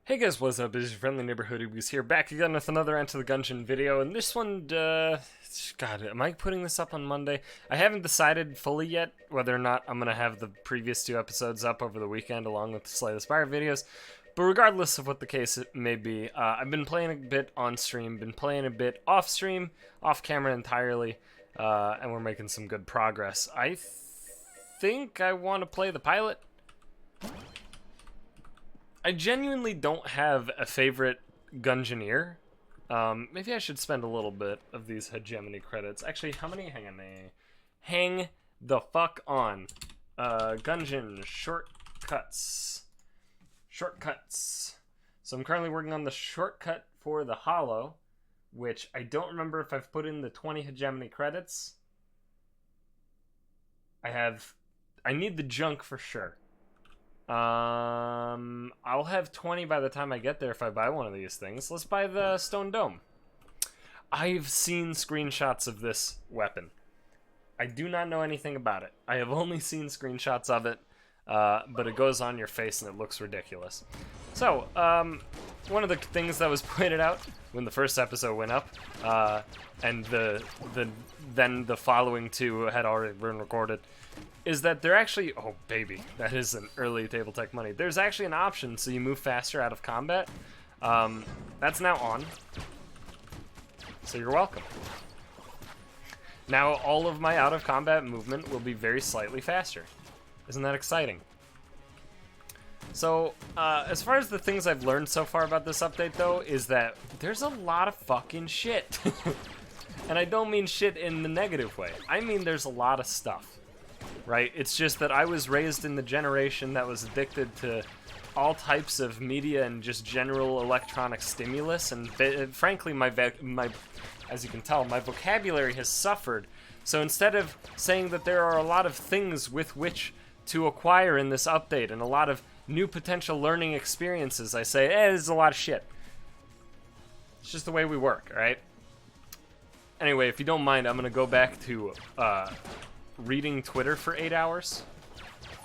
Hey guys, what's up? It's your friendly neighborhood UberGoose here, back again with another Enter the Gungeon video, and this one, God, am I putting this up on Monday? I haven't decided fully yet whether or not I'm gonna have the previous two episodes up over the weekend along with the Slay the Spire videos, but regardless of what the case it may be, I've been playing a bit on stream, been playing a bit off stream, off camera entirely, and we're making some good progress. I think I want to play the pilot. I genuinely don't have a favorite Gungeoneer. Maybe I should spend a little bit of these hegemony credits. Actually, how many? Hang the fuck on. Gungeon shortcuts. Shortcuts. So I'm currently working on the shortcut for the Hollow, which I don't remember if I've put in the 20 hegemony credits. I need the junk for sure. I'll have 20 by the time I get there if I buy one of these things. Let's buy the Stone Dome. I've seen screenshots of this weapon. I do not know anything about it. I have only seen screenshots of it, but it goes on your face and it looks ridiculous. So, one of the things that was pointed out when the first episode went up, and then the following two had already been recorded, is that they're actually, oh baby, that is an early table tech money. There's actually an option so you move faster out of combat. That's now on. So you're welcome. Now all of my out of combat movement will be very slightly faster. Isn't that exciting? So, as far as the things I've learned so far about this update though, is that there's a lot of fucking shit. And I don't mean shit in the negative way. I mean there's a lot of stuff. Right? It's just that I was raised in the generation that was addicted to all types of media and just general electronic stimulus, and frankly, as you can tell, my vocabulary has suffered. So instead of saying that there are a lot of things with which to acquire in this update and a lot of new potential learning experiences, I say, there's a lot of shit. It's just the way we work, right? Anyway, if you don't mind, I'm gonna go back to, reading Twitter for 8 hours.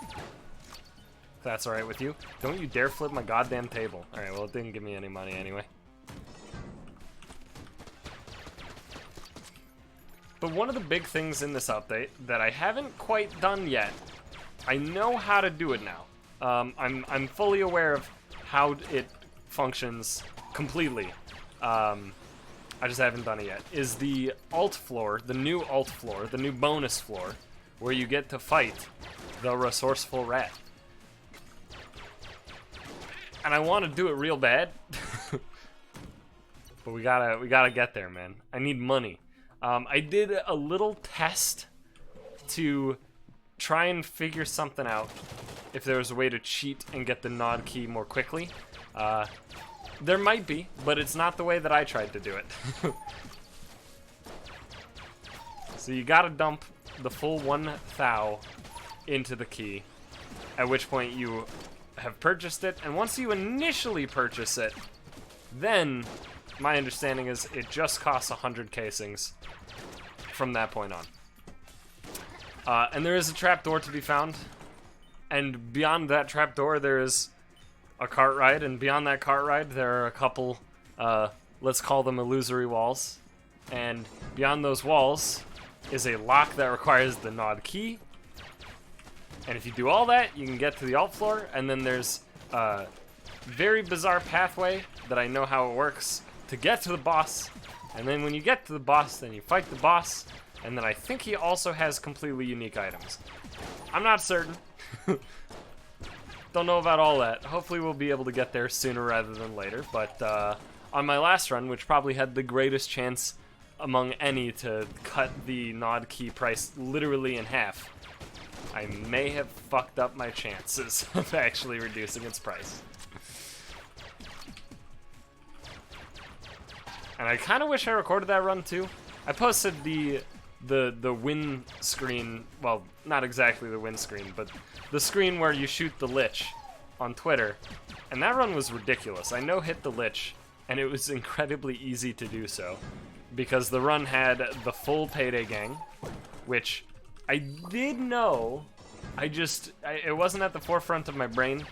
If that's alright with you. Don't you dare flip my goddamn table. Alright, well, it didn't give me any money anyway. But one of the big things in this update that I haven't quite done yet, I know how to do it now. I'm fully aware of how it functions completely. I just haven't done it yet, is the alt floor, the new alt floor, the new bonus floor, where you get to fight the Resourceful Rat. And I want to do it real bad, but we gotta get there, man. I need money. I did a little test to try and figure something out, if there was a way to cheat and get the nod key more quickly. There might be, but it's not the way that I tried to do it. So you gotta dump the full 1,000 into the key, at which point you have purchased it, and once you initially purchase it, then my understanding is it just costs 100 casings from that point on. And there is a trapdoor to be found, and beyond that trapdoor there is a cart ride, and beyond that cart ride there are a couple, let's call them illusory walls, and beyond those walls is a lock that requires the nod key, and if you do all that you can get to the alt floor, and then there's a very bizarre pathway that I know how it works to get to the boss, and then when you get to the boss then you fight the boss, and then I think he also has completely unique items. I'm not certain. Don't know about all that. Hopefully we'll be able to get there sooner rather than later, but on my last run, which probably had the greatest chance among any to cut the nod key price literally in half, I may have fucked up my chances of actually reducing its price. And I kind of wish I recorded that run too. I posted the win screen, well, not exactly the win screen, but the screen where you shoot the Lich on Twitter, and that run was ridiculous. I no-hit the Lich, and it was incredibly easy to do so, because the run had the full Payday Gang, which I did know, it wasn't at the forefront of my brain,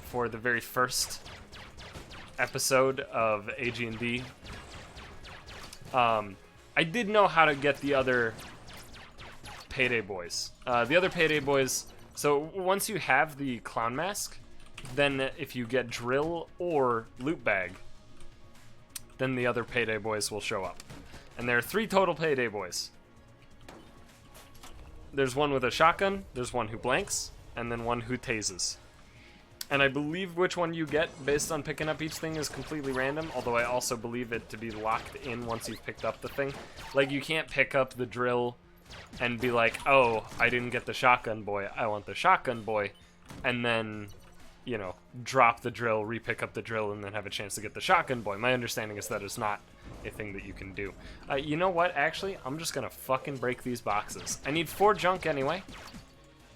for the very first episode of ag&d. I did know how to get the other Payday Boys. The other Payday Boys, so once you have the clown mask, then if you get drill or loot bag, then the other Payday Boys will show up. And there are 3 total Payday Boys. There's one with a shotgun, there's one who blanks, and then one who tases. And I believe which one you get based on picking up each thing is completely random, although I also believe it to be locked in once you've picked up the thing. Like, you can't pick up the drill and be like, oh, I didn't get the shotgun boy, I want the shotgun boy, and then, you know, drop the drill, re-pick up the drill, and then have a chance to get the shotgun boy. My understanding is that is not a thing that you can do. You know what, actually, I'm just gonna fucking break these boxes. I need 4 junk anyway,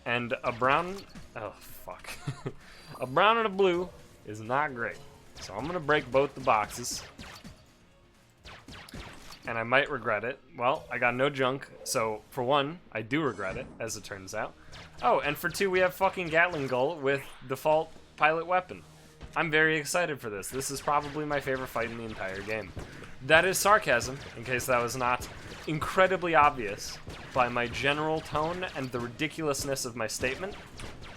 and a brown, oh, fuck. A brown and a blue is not great. So I'm gonna break both the boxes. And I might regret it. Well, I got no junk, so for 1, I do regret it, as it turns out. Oh, and for 2, we have fucking Gatling Gun with default pilot weapon. I'm very excited for this. This is probably my favorite fight in the entire game. That is sarcasm, in case that was not incredibly obvious by my general tone and the ridiculousness of my statement.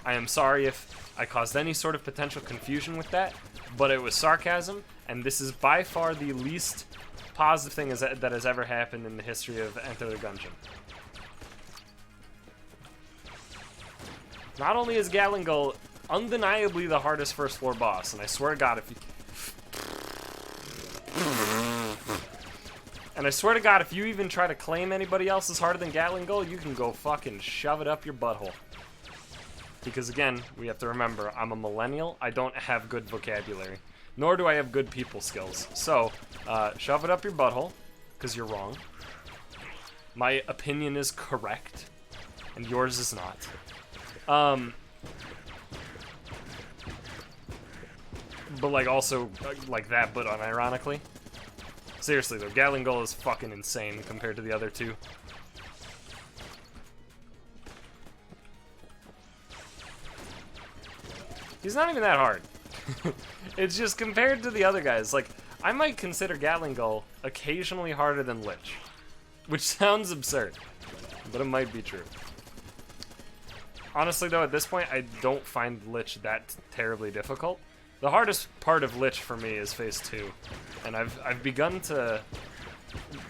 I am sorry if I caused any sort of potential confusion with that, but it was sarcasm, and this is by far the least positive thing that has ever happened in the history of Enter the Gungeon. Not only is Gatling Gun undeniably the hardest first floor boss, and I swear to God, if you even try to claim anybody else is harder than Gatling Gun, you can go fucking shove it up your butthole. Because again, we have to remember, I'm a millennial, I don't have good vocabulary. Nor do I have good people skills. So, shove it up your butthole, because you're wrong. My opinion is correct, and yours is not. But like also, like that, but unironically. Seriously though, Gatling Gun is fucking insane compared to the other 2. He's not even that hard. It's just compared to the other guys, like, I might consider Gatling Gun occasionally harder than Lich. Which sounds absurd, but it might be true. Honestly though, at this point, I don't find Lich that terribly difficult. The hardest part of Lich for me is Phase 2, and I've begun to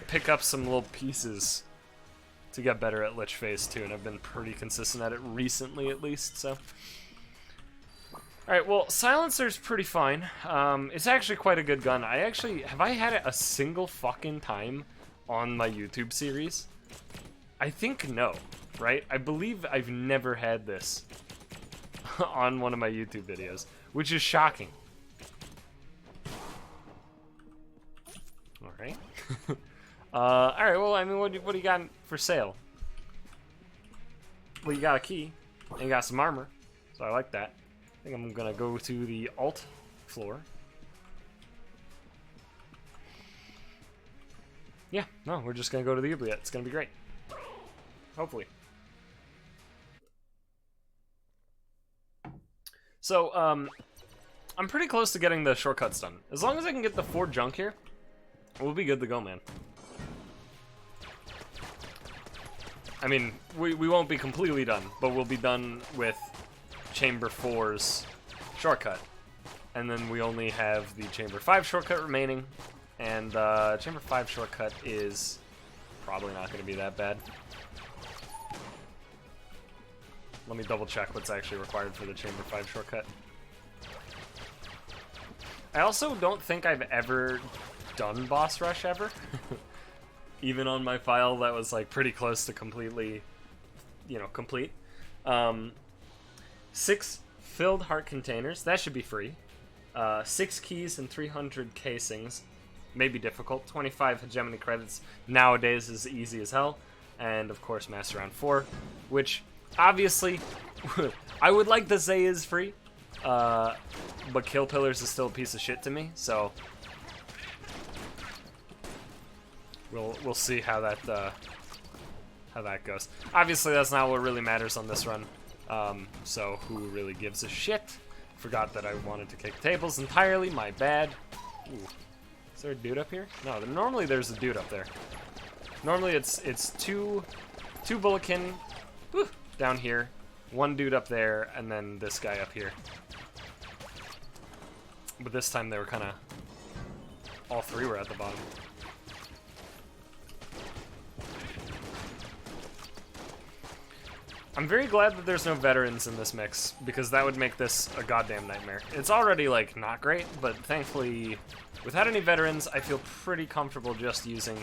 pick up some little pieces to get better at Lich Phase 2, and I've been pretty consistent at it recently at least, so... Alright, well, Silencer's pretty fine. It's actually quite a good gun. Have I had it a single fucking time on my YouTube series? I think no, right? I believe I've never had this on one of my YouTube videos, which is shocking. Alright. Alright, well, I mean, what do you got for sale? Well, you got a key, and you got some armor, so I like that. I think I'm gonna go to the alt floor. Yeah, no, we're just gonna go to the oubliette. It's gonna be great. Hopefully. So, I'm pretty close to getting the shortcuts done. As long as I can get the 4 junk here, we'll be good to go, man. I mean, we won't be completely done, but we'll be done with Chamber 4's shortcut. And then we only have the Chamber 5 shortcut remaining, and Chamber 5 shortcut is probably not going to be that bad. Let me double check what's actually required for the Chamber 5 shortcut. I also don't think I've ever done boss rush ever. Even on my file that was like pretty close to completely, you know, complete. 6 filled heart containers, that should be free. 6 keys and 300 casings, may be difficult. 25 hegemony credits nowadays is easy as hell. And of course Master Round 4, which obviously I would like to say is free. But Kill Pillars is still a piece of shit to me, so we'll see how that goes. Obviously that's not what really matters on this run. So who really gives a shit forgot that I wanted to kick tables entirely. My bad. Ooh. Is there a dude up here? No, normally there's a dude up there. Normally it's two Bulletin down here, one dude up there, and then this guy up here. But this time they were kind of... all three were at the bottom. I'm very glad that there's no veterans in this mix, because that would make this a goddamn nightmare. It's already, like, not great, but thankfully, without any veterans, I feel pretty comfortable just using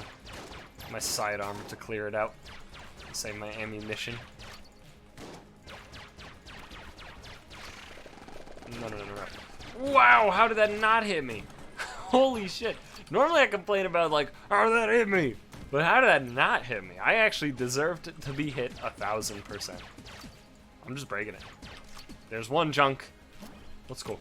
my sidearm to clear it out. Save my ammunition. No. Wow, how did that not hit me? Holy shit. Normally I complain about, like, how did that hit me? But how did that not hit me? I actually deserved to be hit 1000%. I'm just breaking it. There's one junk. Let's go.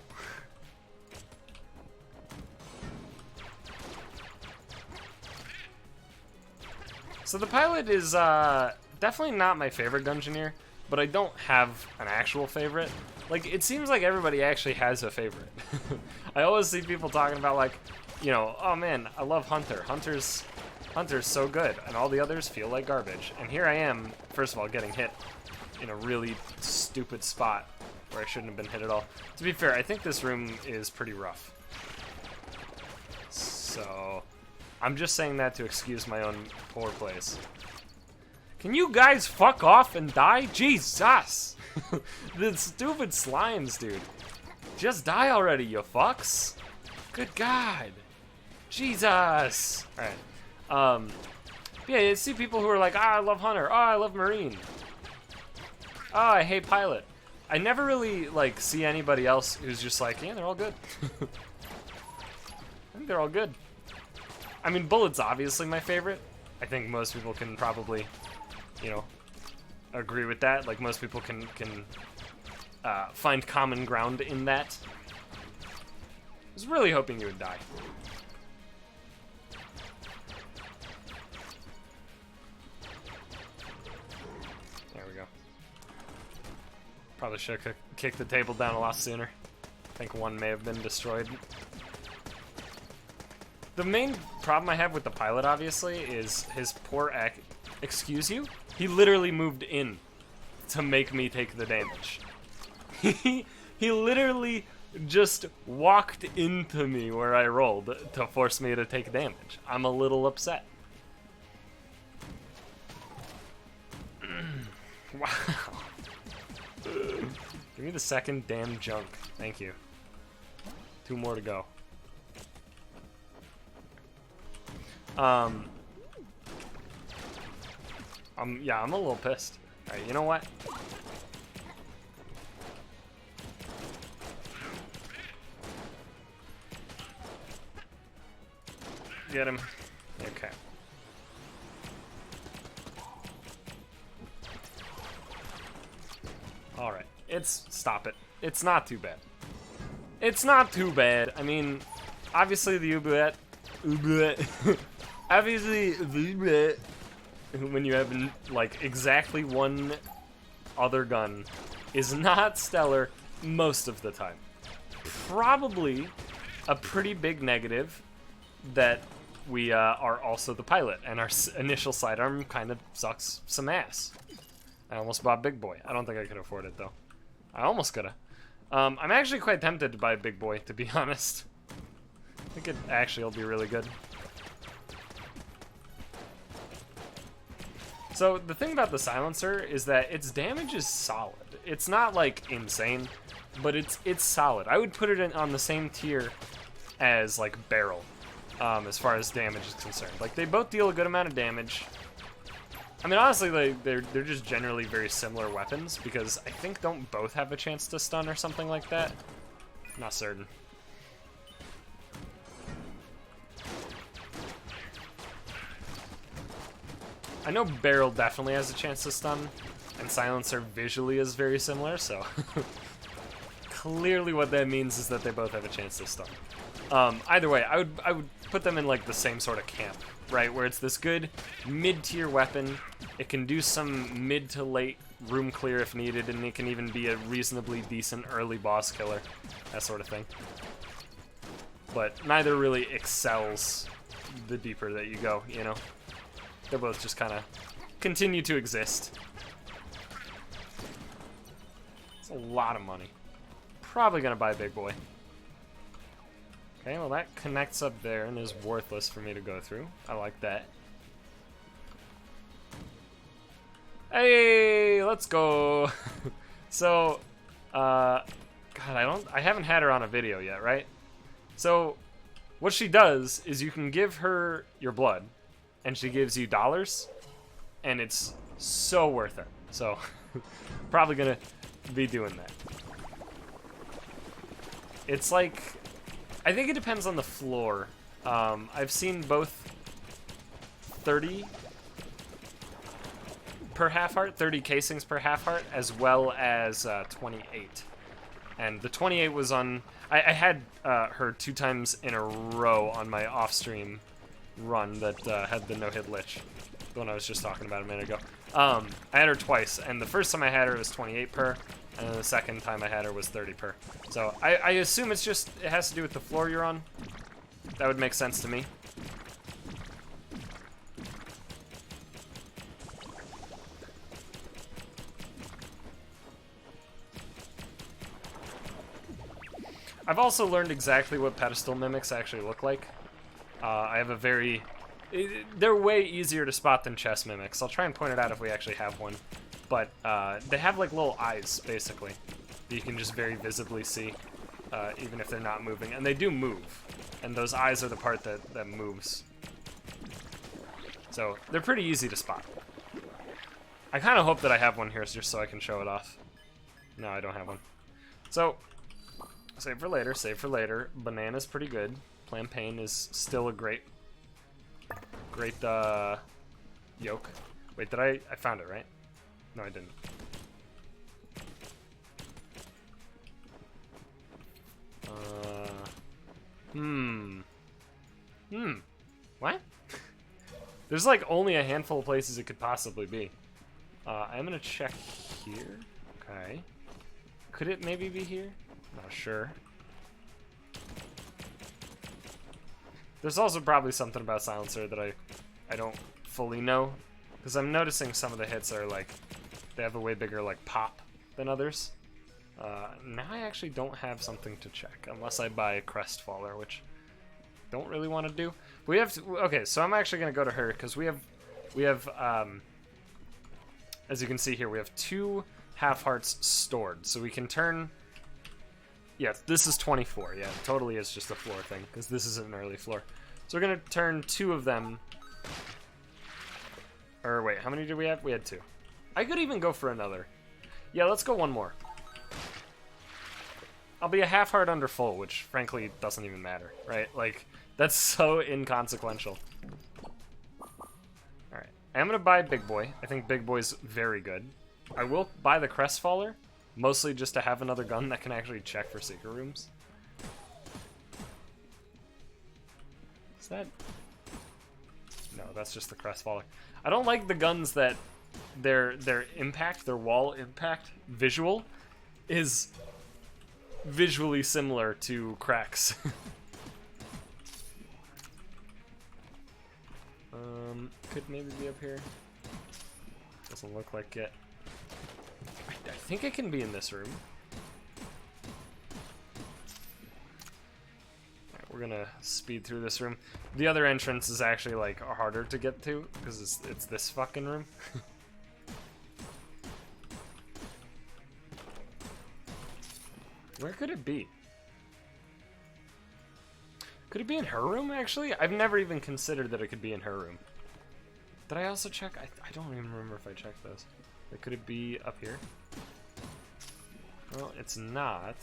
So the pilot is definitely not my favorite Gungeoneer, but I don't have an actual favorite. Like, it seems like everybody actually has a favorite. I always see people talking about, like, you know, oh man, I love Hunter. Hunter's so good, and all the others feel like garbage. And here I am, first of all, getting hit in a really stupid spot where I shouldn't have been hit at all. To be fair, I think this room is pretty rough. So, I'm just saying that to excuse my own poor plays. Can you guys fuck off and die? Jesus! The stupid slimes, dude. Just die already, you fucks. Good God. Jesus! Alright. Yeah, you see people who are like, I love Hunter. Oh, I love Marine. Oh, I hate Pilot. I never really, like, see anybody else who's just like, yeah, they're all good. I think they're all good. I mean, Bullet's obviously my favorite. I think most people can probably, you know, agree with that. Like, most people can find common ground in that. I was really hoping you would die. There we go. Probably should have kicked the table down a lot sooner. I think one may have been destroyed. The main problem I have with the pilot, obviously, is his poor excuse you? He literally moved in to make me take the damage. He literally just walked into me where I rolled to force me to take damage. I'm a little upset. Wow. Give me the second damn junk. Thank you. 2 more to go. Yeah, I'm a little pissed. Alright, you know what? Get him. Okay. Alright. Stop it. It's not too bad. It's not too bad. I mean, obviously the obviously the when you have, like, exactly one other gun is not stellar most of the time. Probably a pretty big negative that we are also the pilot, and our initial sidearm kind of sucks some ass. I almost bought Big Boy. I don't think I could afford it, though. I almost coulda. I'm actually quite tempted to buy Big Boy, to be honest. I think it actually will be really good. So the thing about the silencer is that its damage is solid. It's not, like, insane, but it's solid. I would put it on the same tier as, like, Barrel, as far as damage is concerned. Like, they both deal a good amount of damage. I mean, honestly, they're just generally very similar weapons, because I think don't both have a chance to stun or something like that. Not certain. I know Barrel definitely has a chance to stun, and Silencer visually is very similar, so clearly what that means is that they both have a chance to stun. Either way, I would put them in, like, the same sort of camp, right? Where it's this good mid-tier weapon. It can do some mid to late room clear if needed, and it can even be a reasonably decent early boss killer, that sort of thing. But neither really excels the deeper that you go, you know? They both just kind of continue to exist. It's a lot of money. Probably gonna buy Big Boy. Okay, well that connects up there and is worthless for me to go through. I like that. Hey, let's go. So, God, I haven't had her on a video yet, right? So, what she does is you can give her your blood, and she gives you dollars, and it's so worth it. So, probably gonna be doing that. It's like, I think it depends on the floor. I've seen both 30 per half heart, 30 casings per half heart, as well as 28. And the 28 was on, I had her 2 times in a row on my off-stream run that had the no-hit lich, the one I was just talking about a minute ago. I had her twice, and the first time I had her was 28 per, and then the second time I had her was 30 per. So I assume it's just, it has to do with the floor you're on. That would make sense to me. I've also learned exactly what pedestal mimics actually look like. I have a very... They're way easier to spot than chess mimics. I'll try and point it out if we actually have one. But they have like little eyes, basically, that you can just very visibly see, even if they're not moving. And they do move, and those eyes are the part that moves. So they're pretty easy to spot. I kind of hope that I have one here just so I can show it off. No, I don't have one. So... save for later, save for later. Banana's pretty good. Plantain is still a great yolk. Wait, did I found it, right? No, I didn't. What? There's like only a handful of places it could possibly be. I'm gonna check here. Okay. Could it maybe be here? Not sure. There's also probably something about Silencer that I don't fully know, because I'm noticing some of the hits are like, they have a way bigger like pop than others. Now I actually don't have something to check, unless I buy a Crestfaller, which I don't really want to do. We have to, okay, so I'm actually going to go to her, because we have as you can see here, we have 2 half hearts stored, so we can turn... Yeah, this is 24. Yeah, it totally is just a floor thing, because this is an early floor. So we're going to turn 2 of them. Or wait, how many did we have? We had 2. I could even go for another. Yeah, let's go one more. I'll be a half heart under full, which frankly doesn't even matter, right? Like, that's so inconsequential. Alright, I'm going to buy Big Boy. I think Big Boy's very good. I will buy the Crestfaller. Mostly just to have another gun that can actually check for secret rooms. Is that... No, that's just the Crestfaller. I don't like the guns that their impact, their wall impact visual is visually similar to cracks. Could maybe be up here. Doesn't look like it. I think it can be in this room. Alright, we're gonna speed through this room. The other entrance is actually like harder to get to because it's this fucking room. Where could it be? Could it be in her room, actually? I've never even considered that it could be in her room. Did I also check? I don't even remember if I checked those. Could it be up here? Well, it's not.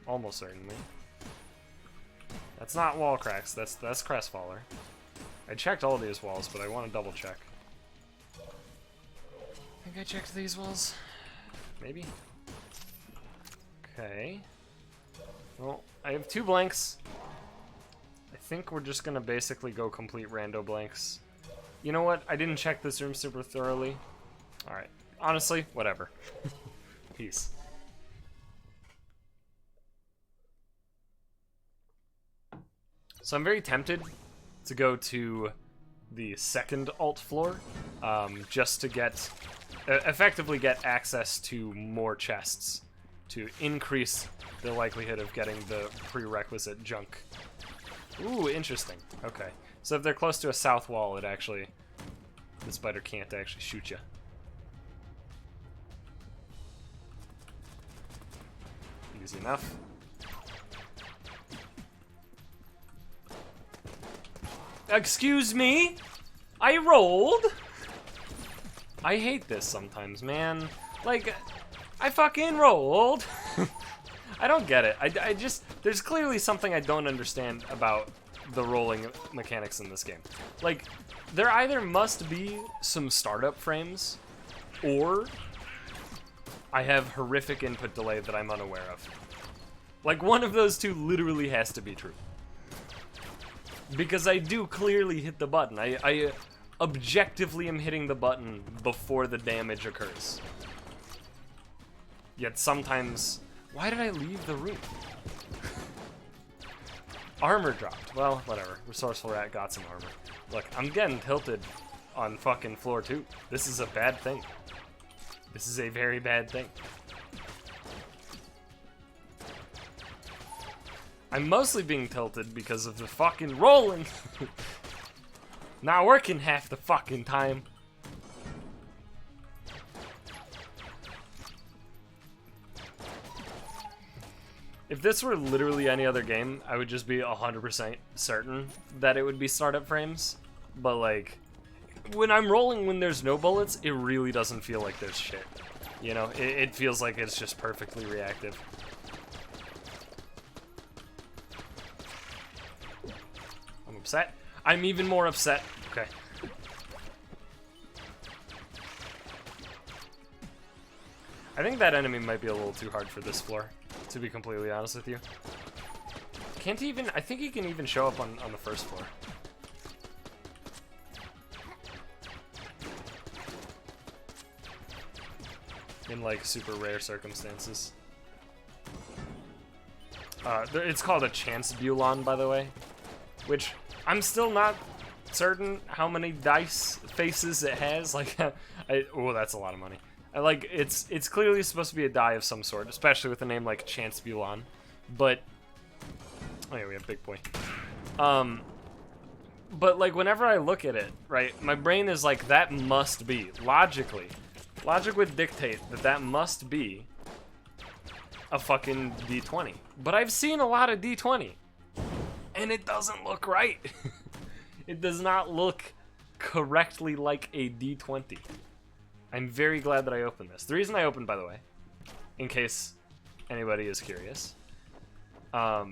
Almost certainly. That's not wall cracks. That's Crestfaller. I checked all these walls, but I want to double check. I think I checked these walls. Maybe. Okay. Well, I have 2 blanks. I think we're just gonna basically go complete rando blanks. You know what? I didn't check this room super thoroughly. Alright. honestly, whatever. Peace. So I'm very tempted to go to the second alt floor, just to get, effectively get access to more chests, to increase the likelihood of getting the prerequisite junk. Ooh, interesting. Okay. So if they're close to a south wall, it actually, the spider can't actually shoot you. Easy enough. Excuse me? I rolled? I hate this sometimes, man. Like, I fucking rolled. I don't get it. I just, there's clearly something I don't understand about the rolling mechanics in this game. Like, there either must be some startup frames, or I have horrific input delay that I'm unaware of. Like, one of those two literally has to be true. Because I do clearly hit the button. I objectively am hitting the button before the damage occurs. Yet sometimes... Why did I leave the room? Armor dropped. Well, whatever. Resourceful Rat got some armor. Look, I'm getting tilted on fucking floor 2. This is a bad thing. This is a very bad thing. I'm mostly being tilted because of the fucking rolling. Not working half the fucking time. If this were literally any other game, I would just be 100% certain that it would be startup frames. But like, when I'm rolling when there's no bullets, it really doesn't feel like there's shit. You know, it feels like it's just perfectly reactive. I'm upset. I'm even more upset. Okay. I think that enemy might be a little too hard for this floor, to be completely honest with you. Can't he even... I think he can even show up on the first floor. In, like, super rare circumstances. It's called a chance Bulon, by the way. Which, I'm still not certain how many dice faces it has. Like, oh, that's a lot of money. Like, it's clearly supposed to be a die of some sort, especially with a name like Chance Bulon. But, oh yeah, we have Big Boy. But like, whenever I look at it, right, my brain is like, that must be, logically, logic would dictate that that must be a fucking D20. But I've seen a lot of D20, and it doesn't look right. It does not look correctly like a D20. I'm very glad that I opened this. The reason I opened, by the way, in case anybody is curious, I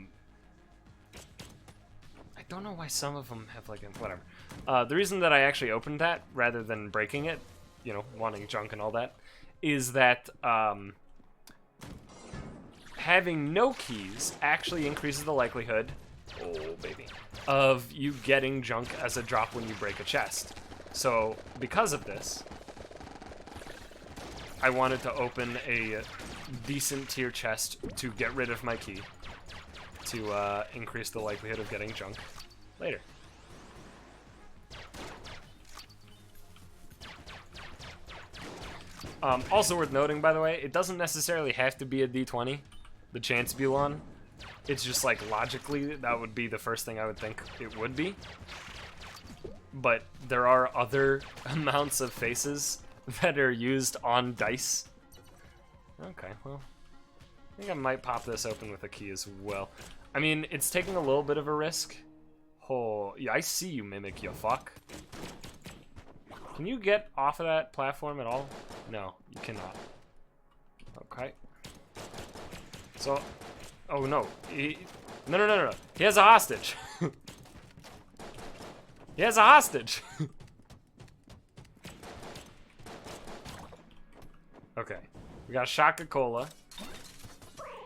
don't know why some of them have like a, whatever. The reason that I actually opened that rather than breaking it, you know, wanting junk and all that, is that having no keys actually increases the likelihood, oh baby, of you getting junk as a drop when you break a chest. So because of this, I wanted to open a decent tier chest to get rid of my key, to increase the likelihood of getting junk later. Also worth noting, by the way, it doesn't necessarily have to be a D20, the chance Bulon. It's just like, logically, that would be the first thing I would think it would be. But there are other amounts of faces that are used on dice. Okay, well, I think I might pop this open with a key as well. I mean, it's taking a little bit of a risk. Oh, yeah, I see you, Mimic, you fuck. Can you get off of that platform at all? No, you cannot. Okay. So, oh no. No. He has a hostage. He has a hostage. Okay. We got shotgun cola.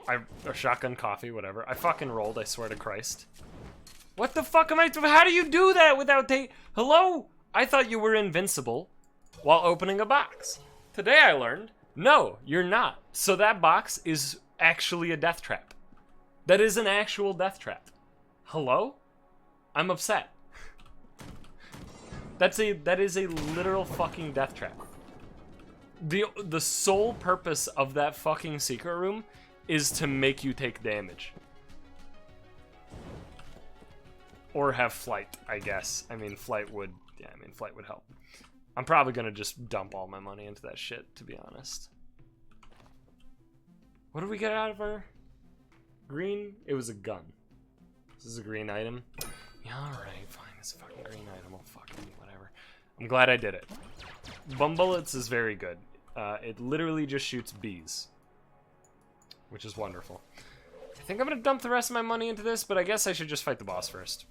Or shotgun coffee, whatever. I fucking rolled, I swear to Christ. What the fuck am I doing? How do you do that without Hello? I thought you were invincible while opening a box. Today I learned, no, you're not. So that box is actually a death trap. That is an actual death trap. Hello? I'm upset. That is a literal fucking death trap. The sole purpose of that fucking secret room is to make you take damage. Or have flight, I guess. I mean, flight would help. I'm probably gonna just dump all my money into that shit, to be honest. What did we get out of our green? It was a gun. This is a green item. Yeah, alright, fine. It's a fucking green item. I'll fucking whatever. I'm glad I did it. Bum bullets is very good. It literally just shoots bees, which is wonderful. I think I'm gonna dump the rest of my money into this, but I guess I should just fight the boss first.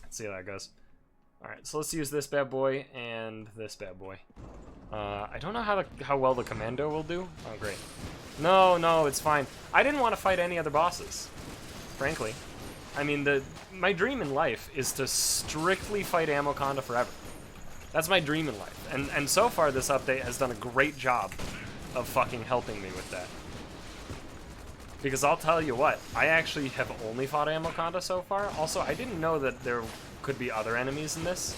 Let's see how that goes. Alright, so let's use this bad boy and this bad boy. I don't know how well the commando will do. Oh, great. No, it's fine. I didn't want to fight any other bosses, frankly. I mean, my dream in life is to strictly fight Amoconda forever. That's my dream in life. And so far, this update has done a great job of fucking helping me with that. Because I'll tell you what, I actually have only fought Amoconda so far. Also, I didn't know that there could be other enemies in this.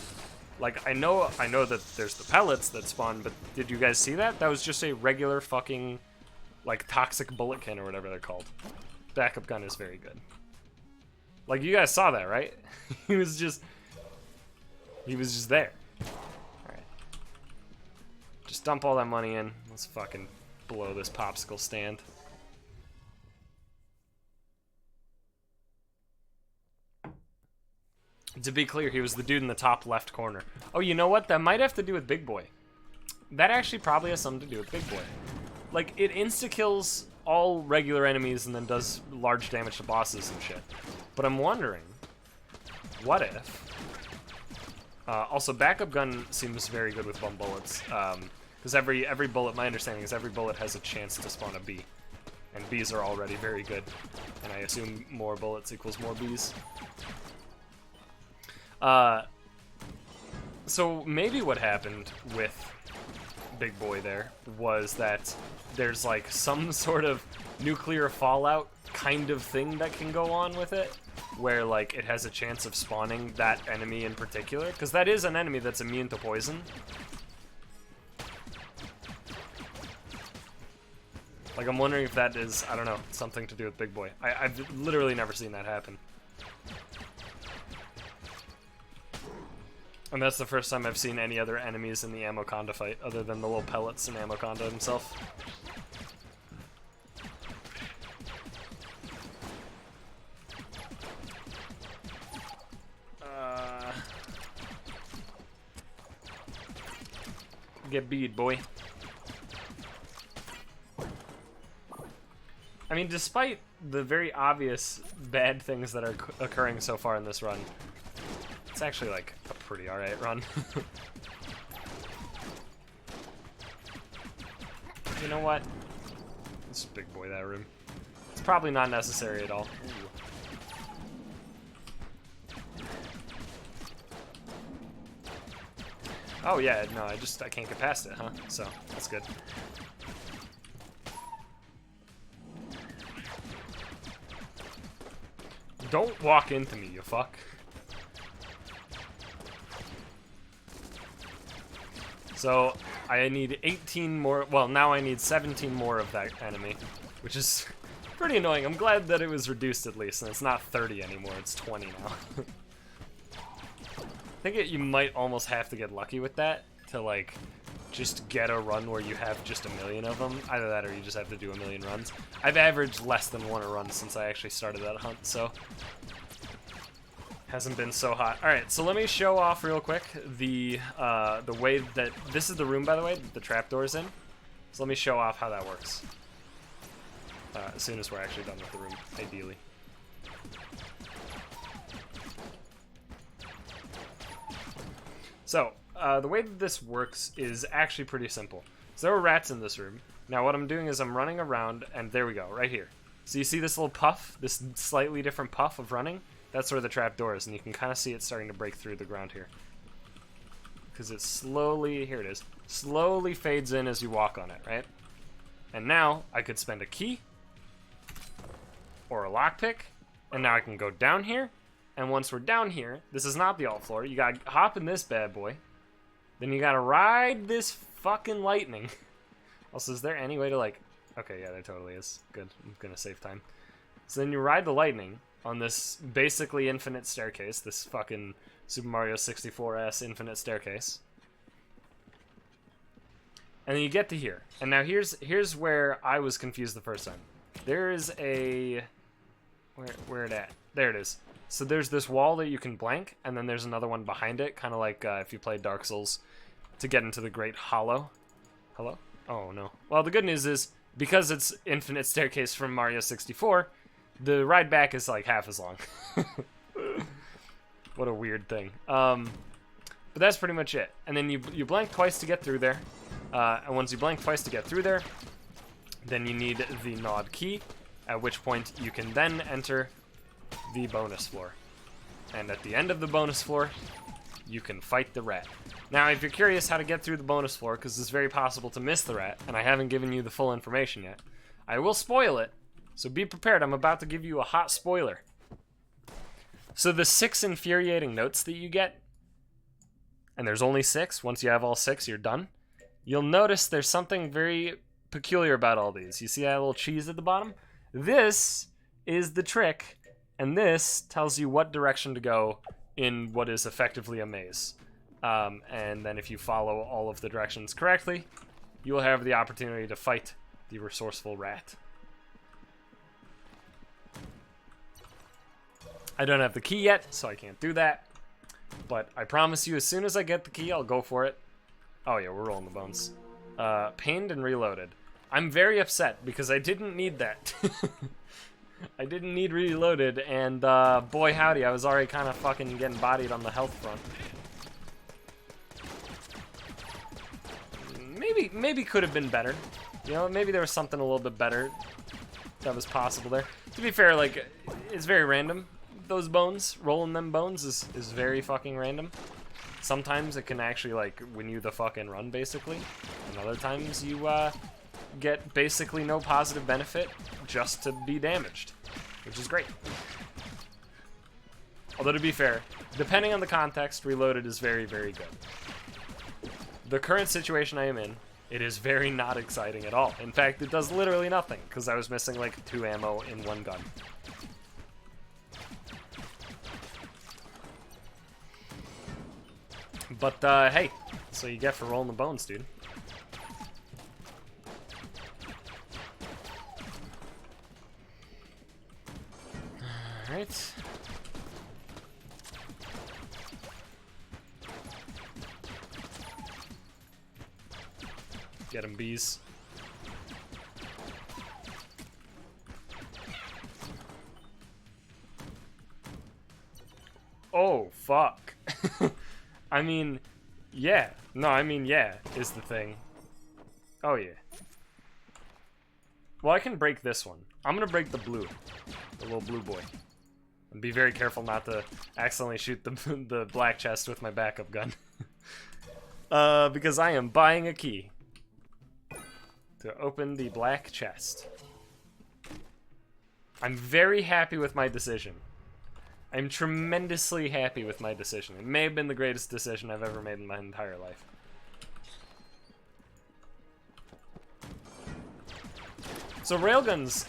Like, I know that there's the pellets that spawn, but did you guys see that? That was just a regular fucking, like, toxic bulletkin or whatever they're called. Backup gun is very good. Like, you guys saw that, right? He was just there. Alright. Just dump all that money in. Let's fucking blow this popsicle stand. To be clear, he was the dude in the top left corner. Oh, you know what? That might have to do with Big Boy. That actually probably has something to do with Big Boy. Like, it insta-kills all regular enemies and then does large damage to bosses and shit. But I'm wondering, what if... also, backup gun seems very good with bum bullets. Because every bullet, my understanding is every bullet has a chance to spawn a bee. And bees are already very good. And I assume more bullets equals more bees. So maybe what happened with Big Boy there was that there's like some sort of nuclear fallout kind of thing that can go on with it, where like it has a chance of spawning that enemy in particular, because that is an enemy that's immune to poison. Like, I'm wondering if that is, I don't know, something to do with Big Boy. I've literally never seen that happen. And that's the first time I've seen any other enemies in the Amoconda fight, other than the little pellets and Amoconda himself. Get bead, boy. I mean, despite the very obvious bad things that are occurring so far in this run, it's actually, like, a pretty alright run. You know what? Let's Big Boy that room. It's probably not necessary at all. Oh yeah, no, I can't get past it, huh? So, that's good. Don't walk into me, you fuck. So, I need 18 more, well, now I need 17 more of that enemy, which is pretty annoying. I'm glad that it was reduced at least, and it's not 30 anymore, it's 20 now. I think you might almost have to get lucky with that to, like, just get a run where you have just 1,000,000 of them. Either that or you just have to do 1,000,000 runs. I've averaged less than 1 a run since I actually started that hunt, so... hasn't been so hot. Alright, so let me show off real quick the way that... This is the room, by the way, that the trapdoor's in. So let me show off how that works. As soon as we're actually done with the room, ideally. So, the way that this works is actually pretty simple. So there are rats in this room. Now what I'm doing is I'm running around, and there we go, right here. So you see this little puff, this slightly different puff of running? That's where the trapdoor is, and you can kind of see it starting to break through the ground here. Because it's slowly, here it is, slowly fades in as you walk on it, right? And now I could spend a key or a lockpick, and now I can go down here. And once we're down here, this is not the alt floor. You gotta hop in this bad boy. Then you gotta ride this fucking lightning. Also, is there any way to like... Okay, yeah, there totally is. Good, I'm gonna save time. So then you ride the lightning on this basically infinite staircase, this fucking Super Mario 64-S infinite staircase. And then you get to here. And now here's where I was confused the first time. There is a... Where it at? There it is. So there's this wall that you can blank, and then there's another one behind it, kind of like if you played Dark Souls, to get into the Great Hollow. Hello? Oh, no. Well, the good news is, because it's infinite staircase from Mario 64, the ride back is like half as long. What a weird thing. But that's pretty much it. And then you blank twice to get through there. And once you blank twice to get through there, then you need the Nod key, at which point you can then enter the bonus floor. And at the end of the bonus floor, you can fight the rat. Now, if you're curious how to get through the bonus floor, because it's very possible to miss the rat, and I haven't given you the full information yet, I will spoil it, so be prepared. I'm about to give you a hot spoiler. So the 6 infuriating notes that you get, and there's only 6, once you have all 6, you're done, you'll notice there's something very peculiar about all these. You see that little cheese at the bottom? This is the trick, and this tells you what direction to go in what is effectively a maze. And then if you follow all of the directions correctly, you will have the opportunity to fight the Resourceful Rat. I don't have the key yet, so I can't do that. But I promise you, as soon as I get the key, I'll go for it. Oh yeah, we're rolling the bones. Pained and reloaded. I'm very upset because I didn't need that. I didn't need reloaded, and boy howdy, I was already kind of fucking getting bodied on the health front. Maybe could have been better. You know, maybe there was something a little bit better that was possible there. To be fair, like, it's very random. Those bones, rolling them bones is very fucking random. Sometimes it can actually, like, win you the fucking run, basically. And other times you, get basically no positive benefit just to be damaged, which is great. Although, to be fair, depending on the context, reloaded is very, very good. The current situation I am in, it is very not exciting at all. In fact, it does literally nothing, because I was missing like 2 ammo in 1 gun. But, hey, that's what you get for rolling the bones, dude. Alright. Get him, bees. Oh, fuck. I mean, yeah. No, I mean, yeah, is the thing. Oh, yeah. Well, I can break this one. I'm gonna break the blue. The little blue boy. And be very careful not to accidentally shoot the black chest with my backup gun. Because I am buying a key to open the black chest. I'm very happy with my decision. I'm tremendously happy with my decision. It may have been the greatest decision I've ever made in my entire life. So Railgun's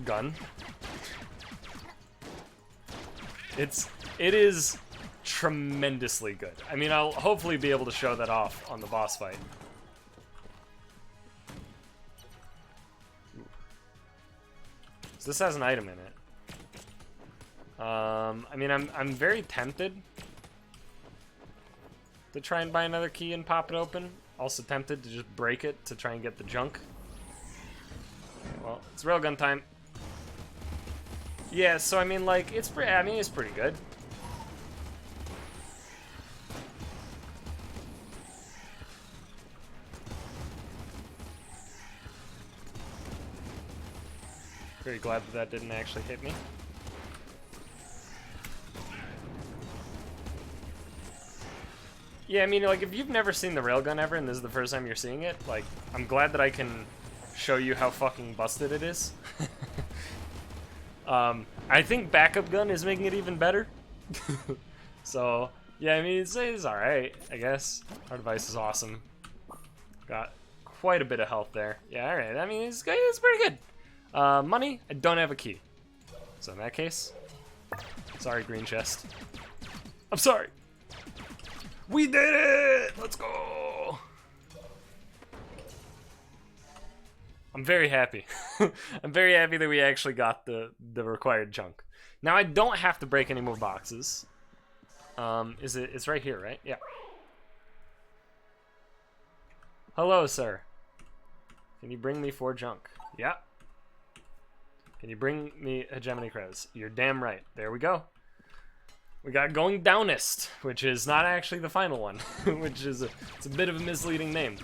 gun, it is tremendously good. I mean, I'll hopefully be able to show that off on the boss fight. So this has an item in it. I mean, I'm very tempted to try and buy another key and pop it open. Also tempted to just break it to try and get the junk. Well, it's railgun time. Yeah, so I mean, like, it's pretty good. Very glad that that didn't actually hit me. Yeah, I mean, like, if you've never seen the railgun ever, and this is the first time you're seeing it, like, I'm glad that I can show you how fucking busted it is. I think backup gun is making it even better. So, yeah, I mean, it's alright, I guess. Our device is awesome. Got quite a bit of health there. Yeah, alright, I mean, it's pretty good. Money, I don't have a key. So in that case, sorry, green chest. I'm sorry. We did it! Let's go! I'm very happy. I'm very happy that we actually got the required chunk. Now I don't have to break any more boxes. It's right here, right? Yeah. Hello, sir. Can you bring me 4 junk? Yeah. Can you bring me hegemony credits? You're damn right. There we go. We got Going Downest, which is not actually the final one, which is it's a bit of a misleading name.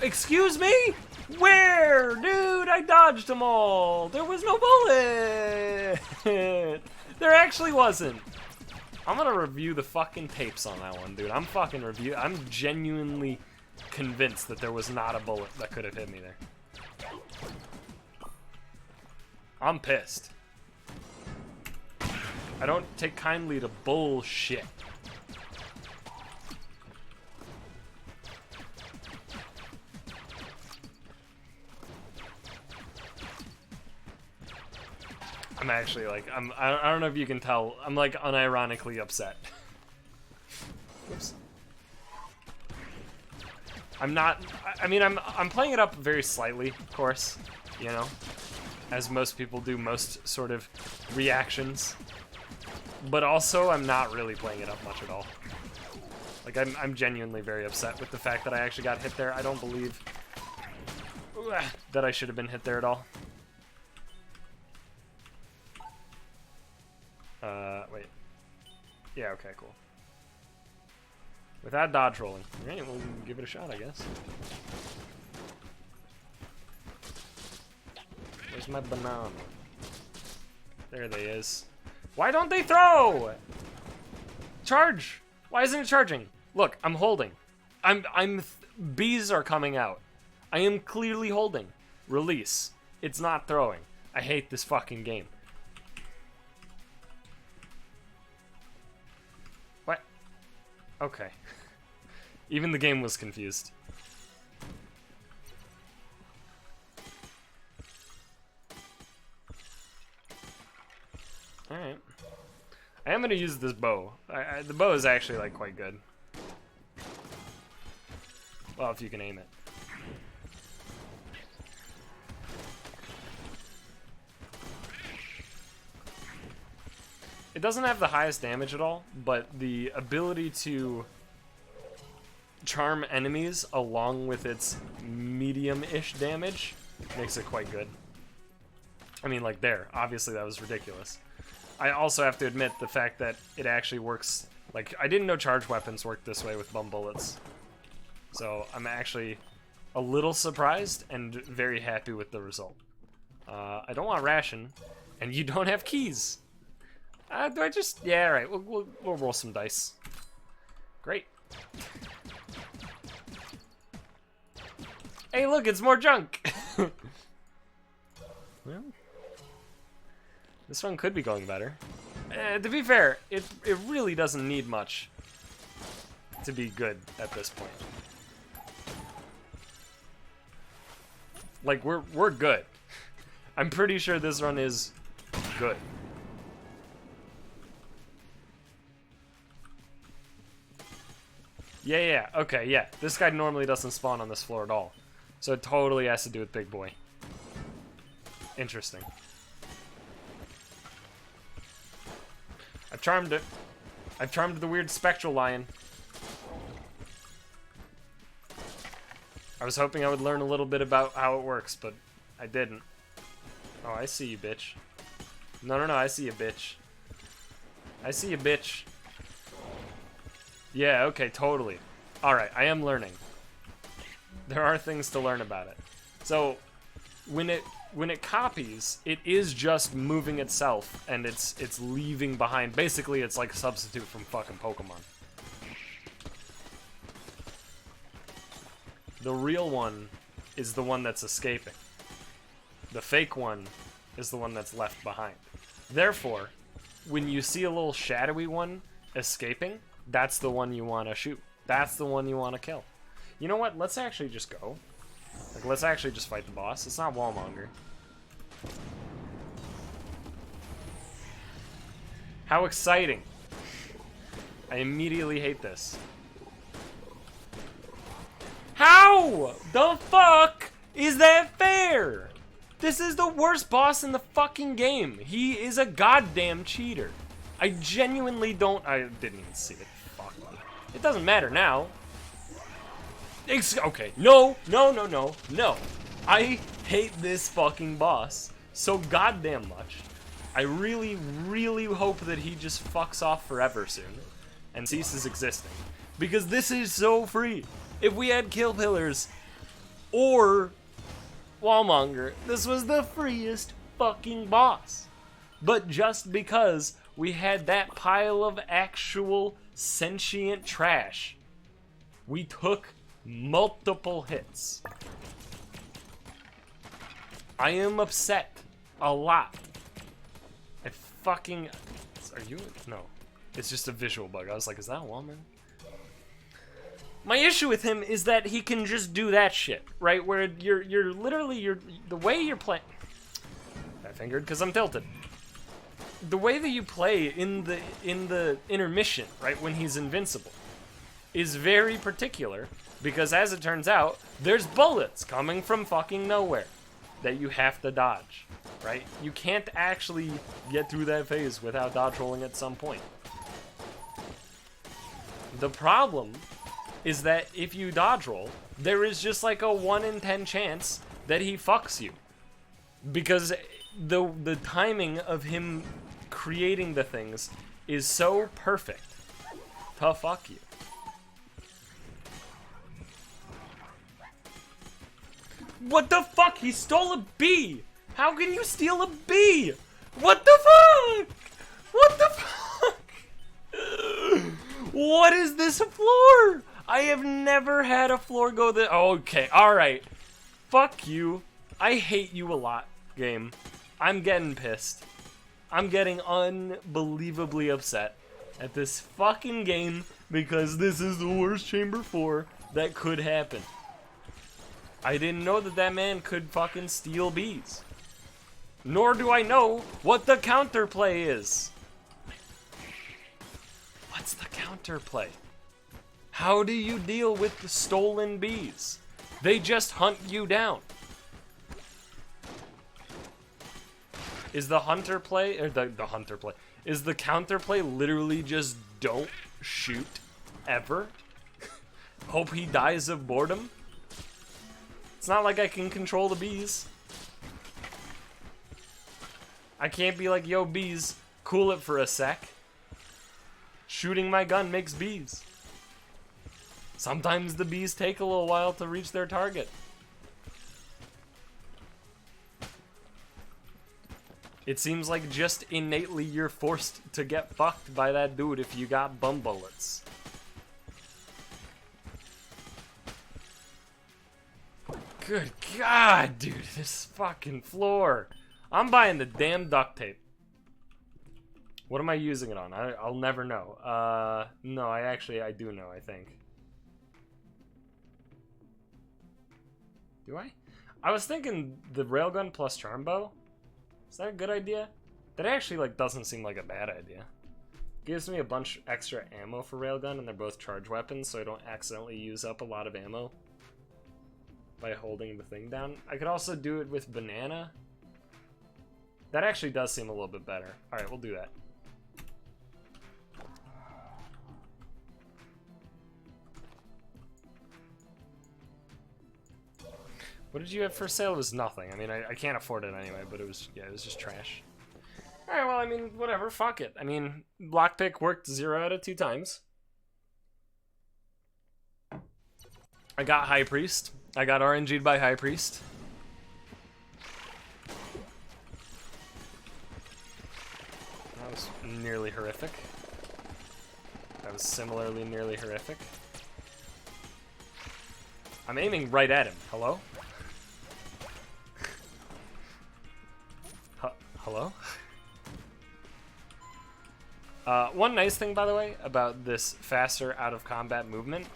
Excuse me? Where? Dude, I dodged them all. There was no bullet. There actually wasn't. I'm gonna review the fucking tapes on that one, dude. I'm genuinely convinced that there was not a bullet that could have hit me there. I'm pissed. I don't take kindly to bullshit. I'm actually like, I don't know if you can tell, I'm like unironically upset. Oops. I'm not, I mean, I'm playing it up very slightly, of course, you know, as most people do most sort of reactions, but also I'm not really playing it up much at all. Like, I'm genuinely very upset with the fact that I actually got hit there. I don't believe that I should have been hit there at all. Wait. Yeah, okay, cool. Without dodge rolling. Alright, we'll give it a shot, I guess. Where's my banana? There they is. Why don't they throw? Charge! Why isn't it charging? Look, I'm holding. Bees are coming out. I am clearly holding. Release. It's not throwing. I hate this fucking game. What? Okay. Even the game was confused. Alright. I am going to use this bow. The bow is actually, like, quite good. Well, if you can aim it. It doesn't have the highest damage at all, but the ability to charm enemies along with its medium-ish damage makes it quite good. I mean, like, there. Obviously, that was ridiculous. I also have to admit the fact that it actually works. Like, I didn't know charge weapons worked this way with bum bullets. So, I'm actually a little surprised and very happy with the result. I don't want ration, and you don't have keys. Do I just... Yeah, alright, we'll roll some dice. Great. Hey, look, it's more junk! Well, this one could be going better. To be fair, it really doesn't need much to be good at this point. Like, we're good. I'm pretty sure this run is good. Yeah, okay, yeah. This guy normally doesn't spawn on this floor at all. So it totally has to do with Big Boy. Interesting. I've charmed it. I've charmed the weird spectral lion. I was hoping I would learn a little bit about how it works, but I didn't. Oh, I see you, bitch. No, I see you, bitch. I see you, bitch. Yeah, okay, totally. Alright, I am learning. There are things to learn about it. So, when when it copies, it is just moving itself, and it's leaving behind. Basically, it's like a substitute from fucking Pokemon. The real one is the one that's escaping. The fake one is the one that's left behind. Therefore, when you see a little shadowy one escaping, that's the one you want to shoot. That's the one you want to kill. You know what? Let's actually just go. Like, let's actually just fight the boss. It's not Wallmonger. How exciting. I immediately hate this. How the fuck is that fair? This is the worst boss in the fucking game. He is a goddamn cheater. I genuinely don't... I didn't even see it. Fuck me. It doesn't matter now. Okay, no. I hate this fucking boss so goddamn much. I really, really hope that he just fucks off forever soon and ceases existing. Because this is so free. If we had Kill Pillars or Wallmonger, this was the freest fucking boss. But just because we had that pile of actual sentient trash, we took multiple hits. I am upset a lot. I fucking... Are you... No. It's just a visual bug. I was like, is that a woman? My issue with him is that he can just do that shit, right? Where you're literally, the way you're playing... I fingered because I'm tilted. The way that you play in the intermission, right, when he's invincible, is very particular, because as it turns out, there's bullets coming from fucking nowhere that you have to dodge, right? You can't actually get through that phase without dodge rolling at some point. The problem is that if you dodge roll, there is just like a 1 in 10 chance that he fucks you. Because the timing of him creating the things is so perfect to fuck you. What the fuck? He stole a bee! How can you steal a bee? What the fuck? What the fuck? What is this floor? I have never had a floor go that... Okay, alright. Fuck you. I hate you a lot, game. I'm getting pissed. I'm getting unbelievably upset at this fucking game because this is the worst Chamber 4 that could happen. I didn't know that that man could fucking steal bees. Nor do I know what the counterplay is. What's the counterplay? How do you deal with the stolen bees? They just hunt you down. Is the hunter play, or the hunter play, is the counter play literally just don't shoot ever? Hope he dies of boredom? It's not like I can control the bees. I can't be like, yo, bees, cool it for a sec. Shooting my gun makes bees. Sometimes the bees take a little while to reach their target. It seems like just innately you're forced to get fucked by that dude if you got bum bullets. Good God, dude, this fucking floor. I'm buying the damn duct tape. What am I using it on? I'll never know. No, I do know, I think. Do I? I was thinking the railgun plus charm bow. Is that a good idea? That actually like doesn't seem like a bad idea. Gives me a bunch extra ammo for railgun, and they're both charge weapons, so I don't accidentally use up a lot of ammo by holding the thing down. I could also do it with banana. That actually does seem a little bit better. Alright, we'll do that. What did you have for sale? It was nothing. I mean, I can't afford it anyway, but it was, yeah, it was just trash. Alright, well, I mean, whatever, fuck it. I mean, lockpick worked 0 out of 2 times. I got High Priest. I got RNG'd by High Priest. was nearly horrific. That was similarly nearly horrific. I'm aiming right at him. Hello? Hello? One nice thing, by the way, about this faster out-of-combat movement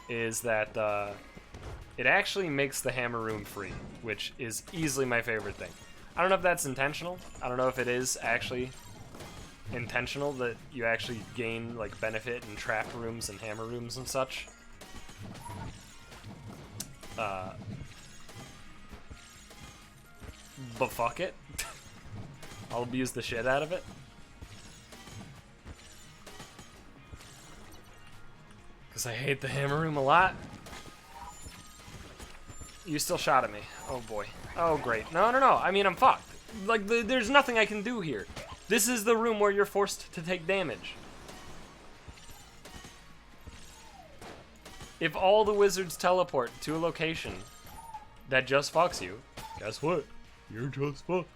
is that it actually makes the hammer room free, which is easily my favorite thing. I don't know if that's intentional. I don't know if it is actually intentional that you actually gain like benefit in trap rooms and hammer rooms and such. But fuck it. I'll abuse the shit out of it. Because I hate the hammer room a lot. You still shot at me. Oh boy. Oh great. No. I mean, I'm fucked. Like, there's nothing I can do here. This is the room where you're forced to take damage. If all the wizards teleport to a location that just fucks you, guess what? You're just fucked.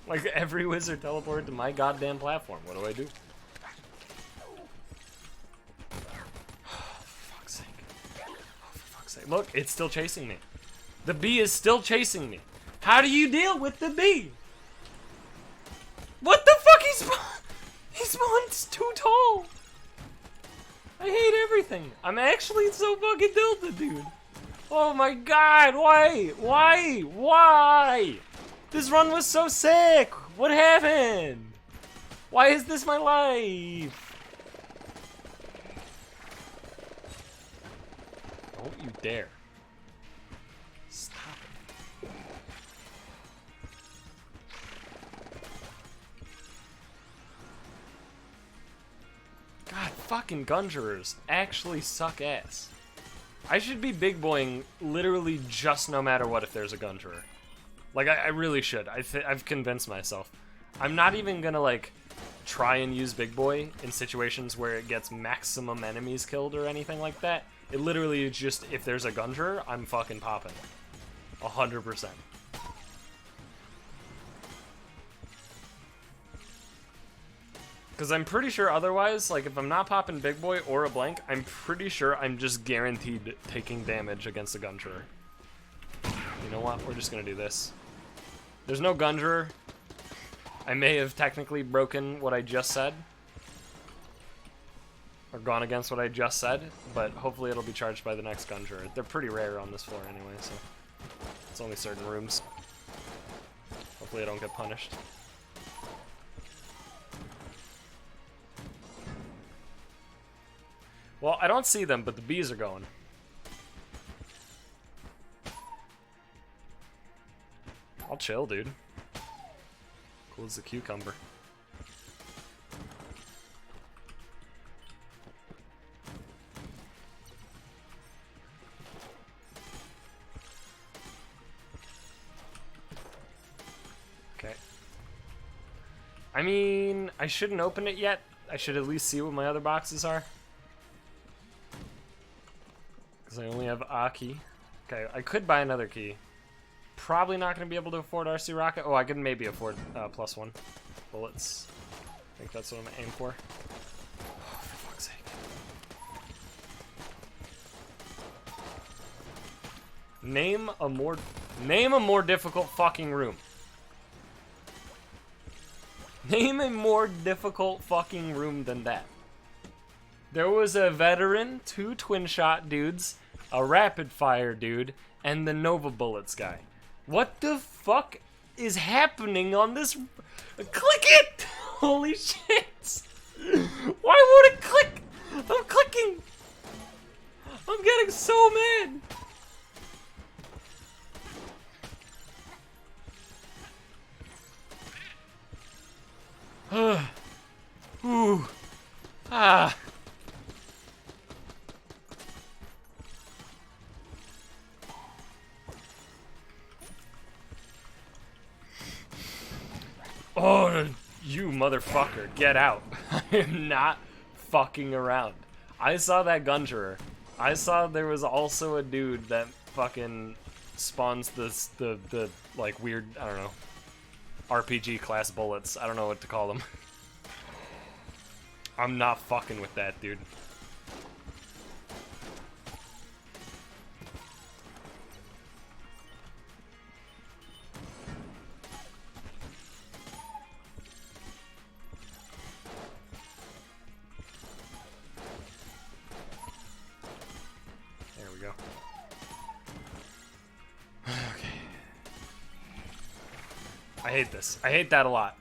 Like, every wizard teleported to my goddamn platform. What do I do? Oh, for fuck's sake. Oh, for fuck's sake. Look, it's still chasing me. The bee is still chasing me. How do you deal with the bee? What the fuck? He spawned too tall. I hate everything. I'm actually so fucking tilted, dude. Oh my god, why? Why? Why? This run was so sick! What happened? Why is this my life? Don't you dare. Stop it. God, fucking Gungerers actually suck ass. I should be big boying literally just no matter what if there's a Gungerer. Like, I really should. I've convinced myself. I'm not even gonna, like, try and use Big Boy in situations where it gets maximum enemies killed or anything like that. It literally is just, if there's a Gungerer, I'm fucking popping. 100%. Because I'm pretty sure otherwise, like, if I'm not popping Big Boy or a blank, I'm pretty sure I'm just guaranteed taking damage against a Gungerer. You know what? We're just gonna do this. There's no Gungerer. I may have technically broken what I just said. Or gone against what I just said, but hopefully it'll be charged by the next Gungerer. They're pretty rare on this floor anyway, so it's only certain rooms. Hopefully I don't get punished. Well, I don't see them, but the bees are going. I'll chill, dude. Cool as a cucumber. Okay. I mean, I shouldn't open it yet. I should at least see what my other boxes are. Because I only have a key. Okay, I could buy another key. Probably not going to be able to afford RC Rocket. Oh, I could maybe afford +1 bullets. I think that's what I'm aiming for. Oh, for fuck's sake. Name a more difficult fucking room. Name a more difficult fucking room than that. There was a veteran, 2 twin shot dudes, a rapid fire dude, and the Nova Bullets guy. What the fuck is happening on this? Click it! Holy shit! Why won't it click? I'm clicking! I'm getting so mad! Ooh. Ah. Oh, you motherfucker, get out. I am not fucking around. I saw that Gungerer. I saw there was also a dude that fucking spawns the like weird, I don't know, RPG class bullets. I don't know what to call them. I'm not fucking with that, dude. There we go. Okay. I hate this. I hate that a lot.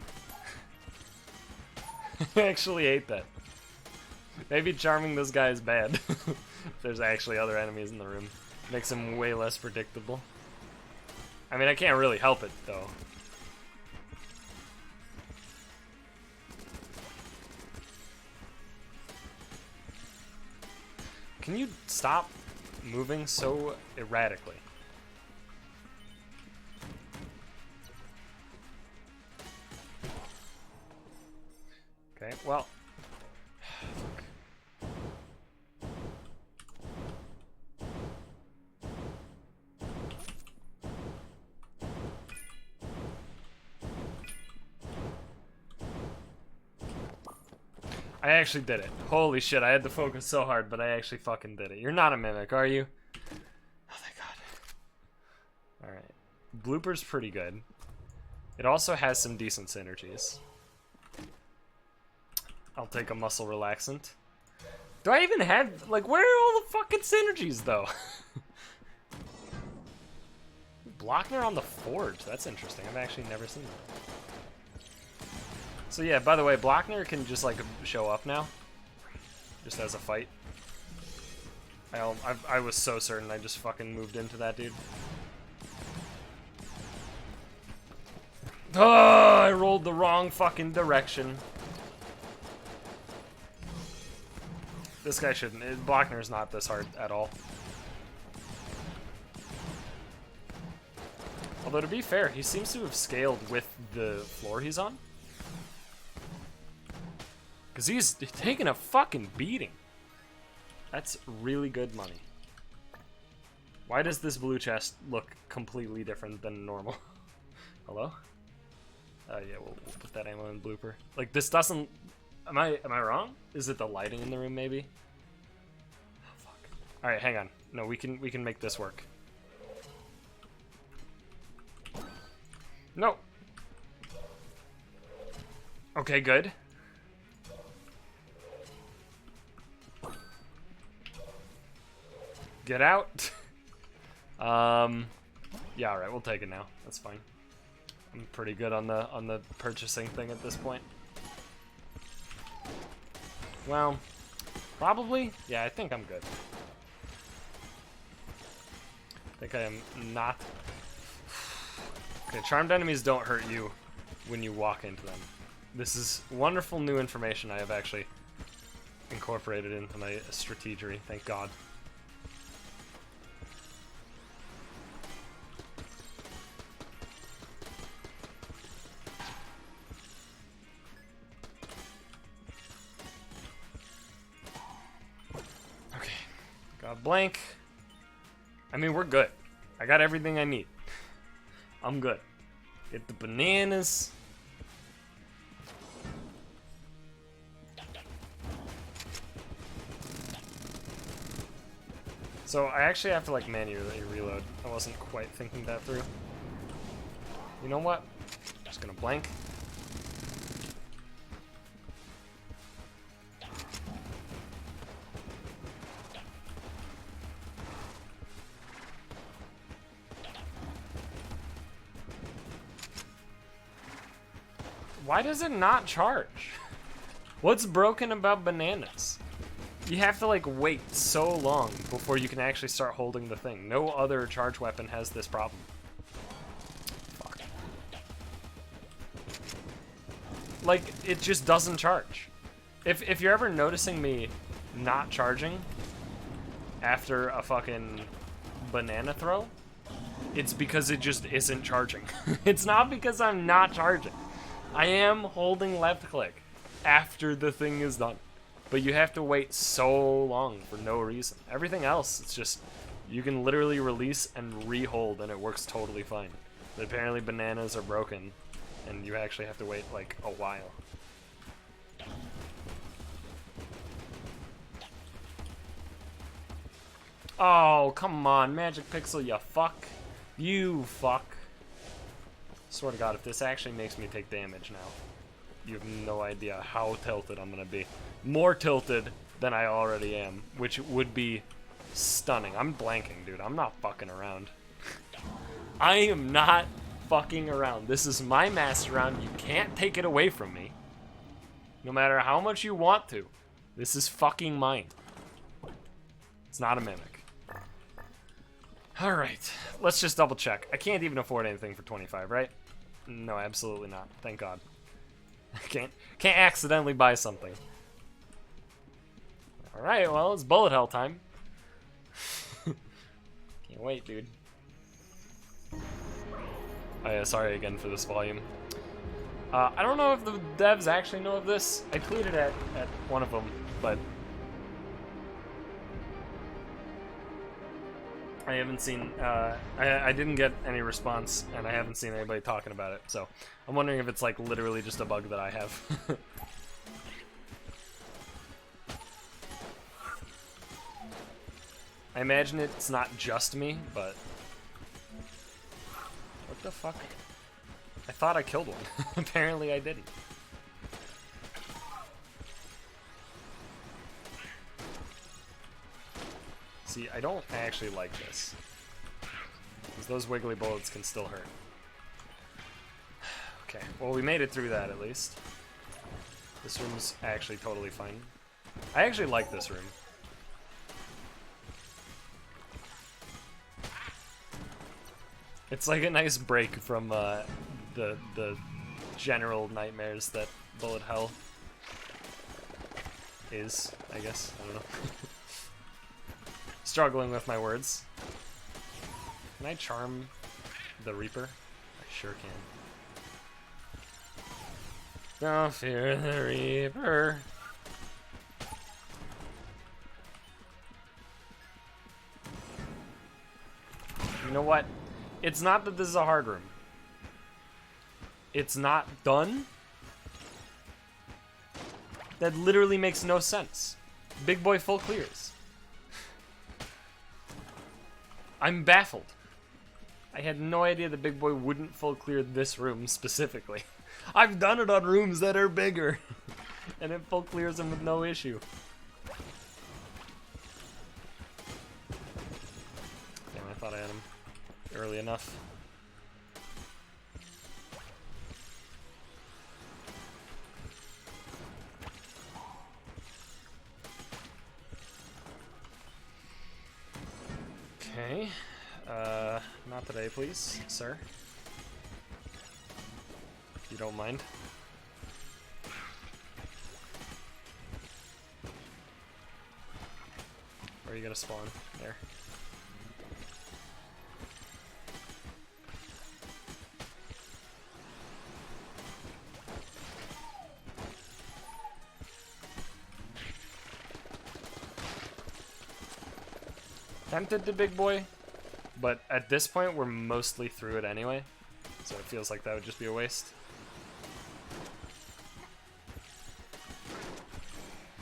I actually hate that. Maybe charming this guy is bad. If there's actually other enemies in the room. Makes him way less predictable. I mean, I can't really help it, though. Can you stop moving so erratically? Okay, well. I actually did it. Holy shit, I had to focus so hard, but I actually fucking did it. You're not a mimic, are you? Oh, thank God. Alright. Blooper's pretty good. It also has some decent synergies. I'll take a muscle relaxant. Do I even have, like, where are all the fucking synergies, though? Blockner on the Forge. That's interesting. I've actually never seen that. So yeah, by the way, Blockner can just like show up now, just as a fight. I was so certain I just fucking moved into that dude. Oh, I rolled the wrong fucking direction. This guy shouldn't. Blockner's not this hard at all. Although to be fair, he seems to have scaled with the floor he's on. Because he's taking a fucking beating. That's really good money. Why does this blue chest look completely different than normal? Hello? Yeah, we'll put that ammo in blooper. Like, this doesn't... Am I wrong? Is it the lighting in the room, maybe? Oh, fuck. Alright, hang on. No, we can make this work. No! Okay, good. Get out. Yeah, alright, we'll take it now. That's fine. I'm pretty good on the purchasing thing at this point. Well, probably. Yeah, I think I'm good. I think I am not. Okay, charmed enemies don't hurt you when you walk into them. This is wonderful new information I have actually incorporated into my strategery, thank God. Blank. I mean, we're good. I got everything I need. I'm good. Get the bananas. So I actually have to like manually reload. I wasn't quite thinking that through. You know what? Just gonna blank. Why does it not charge? What's broken about bananas? You have to like wait so long before you can actually start holding the thing. No other charge weapon has this problem. Fuck. Like, it just doesn't charge. If you're ever noticing me not charging after a fucking banana throw, it's because it just isn't charging. It's not because I'm not charging. I am holding left click after the thing is done. But you have to wait so long for no reason. Everything else, it's just You can literally release and re-hold, and it works totally fine. But apparently bananas are broken, and you actually have to wait, like, a while. Oh, come on, Magic Pixel, you fuck. You fuck. Swear to God, if this actually makes me take damage now, you have no idea how tilted I'm gonna be. More tilted than I already am, which would be stunning. I'm blanking, dude. I'm not fucking around. I am not fucking around. This is my master round. You can't take it away from me. No matter how much you want to. This is fucking mine. It's not a mimic. Alright, let's just double check. I can't even afford anything for 25, right? No, absolutely not. Thank God. I can't accidentally buy something. Alright, well, it's bullet hell time. Can't wait, dude. Oh yeah, sorry again for this volume. I don't know if the devs actually know of this. I tweeted at one of them, but I haven't seen, I didn't get any response, and I haven't seen anybody talking about it, so I'm wondering if it's, like, literally just a bug that I have. I imagine it's not just me, but... What the fuck? I thought I killed one. Apparently I didn't. See, I don't actually like this. Because those wiggly bullets can still hurt. Okay, well we made it through that at least. This room's actually totally fine. I actually like this room. It's like a nice break from the general nightmares that bullet hell is, I guess. I don't know. Struggling with my words. Can I charm the Reaper? I sure can. Don't fear the Reaper. You know what? It's not that this is a hard room. It's not done. That literally makes no sense. Big boy full clears. I'm baffled. I had no idea the big boy wouldn't full clear this room specifically. I've done it on rooms that are bigger. And it full clears them with no issue. Damn, I thought I had him early enough. Okay. Not today, please, sir. If you don't mind. Where are you gonna spawn? There. Tempted to big boy, but at this point we're mostly through it anyway, so it feels like that would just be a waste.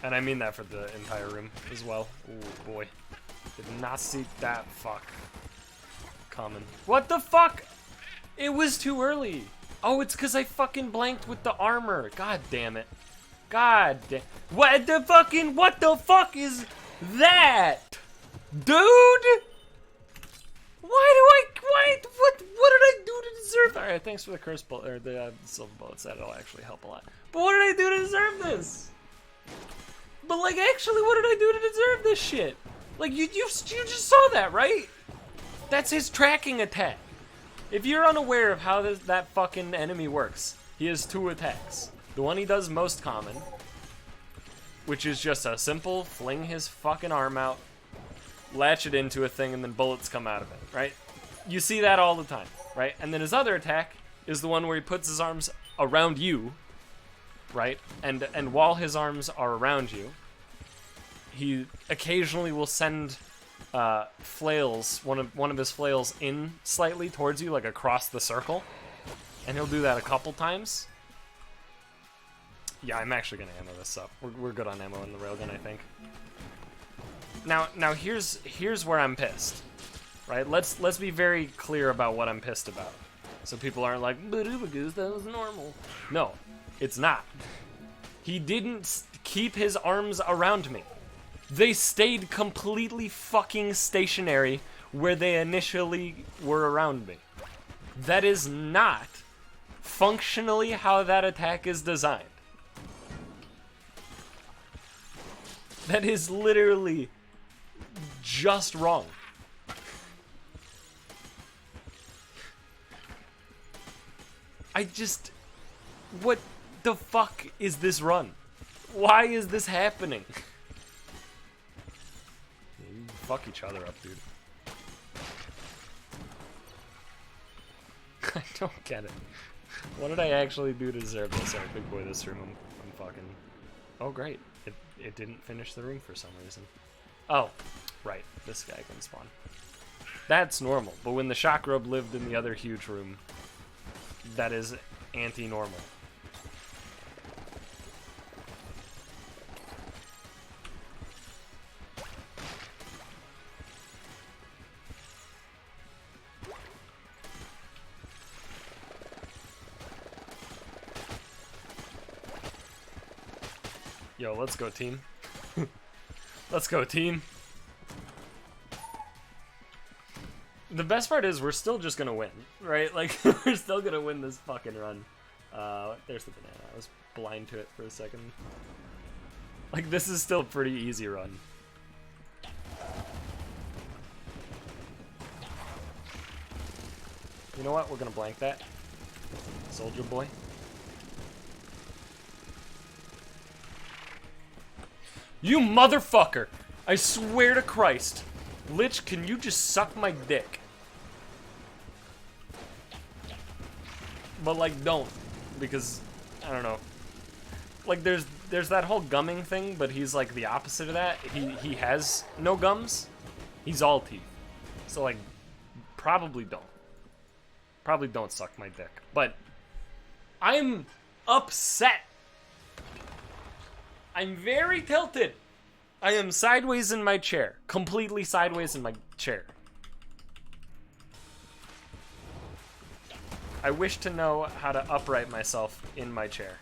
And I mean that for the entire room as well. Ooh boy, did not see that fuck coming. What the fuck? It was too early. Oh, it's because I fucking blanked with the armor. God damn it. God damn. What the fuck is that? Dude! What did I do to deserve? Alright, thanks for the curse bullet, or the silver bullets, that'll actually help a lot. But what did I do to deserve this? But like, actually, what did I do to deserve this shit? Like, you just saw that, right? That's his tracking attack. If you're unaware of how that fucking enemy works, he has two attacks. The one he does most common, which is just a simple fling his fucking arm out, latch it into a thing, and then bullets come out of it, right? You see that all the time, right? And then his other attack is the one where he puts his arms around you, right? And while his arms are around you, he occasionally will send flails, one of his flails in slightly towards you, like across the circle. And he'll do that a couple times. Yeah, I'm actually gonna ammo this up. We're good on ammo in the railgun, I think. Now here's where I'm pissed. Right? Let's be very clear about what I'm pissed about. So people aren't like, but UberGoose, that was normal. No, it's not. He didn't keep his arms around me. They stayed completely fucking stationary where they initially were around me. That is not functionally how that attack is designed. That is literally just wrong. What the fuck is this run? Why is this happening? You fuck each other up, dude. I don't get it. What did I actually do to deserve this? Alright, big boy, this room, I'm fucking... Oh, great. It didn't finish the room for some reason. Oh, right. This guy can spawn. That's normal, but when the shock robe lived in the other huge room, that is anti-normal. Yo, let's go, team. Let's go, team. The best part is we're still just gonna win, right? Like, we're still gonna win this fucking run. There's the banana. I was blind to it for a second. Like, this is still a pretty easy run. You know what? We're gonna blank that. Soldier boy. You motherfucker! I swear to Christ. Lich, can you just suck my dick? But, like, don't. Because, I don't know. Like, there's that whole gumming thing, but he's, like, the opposite of that. He has no gums. He's all teeth. So, like, probably don't. Probably don't suck my dick. But, I'm upset. I'm very tilted. I am sideways in my chair. Completely sideways in my chair. I wish to know how to upright myself in my chair.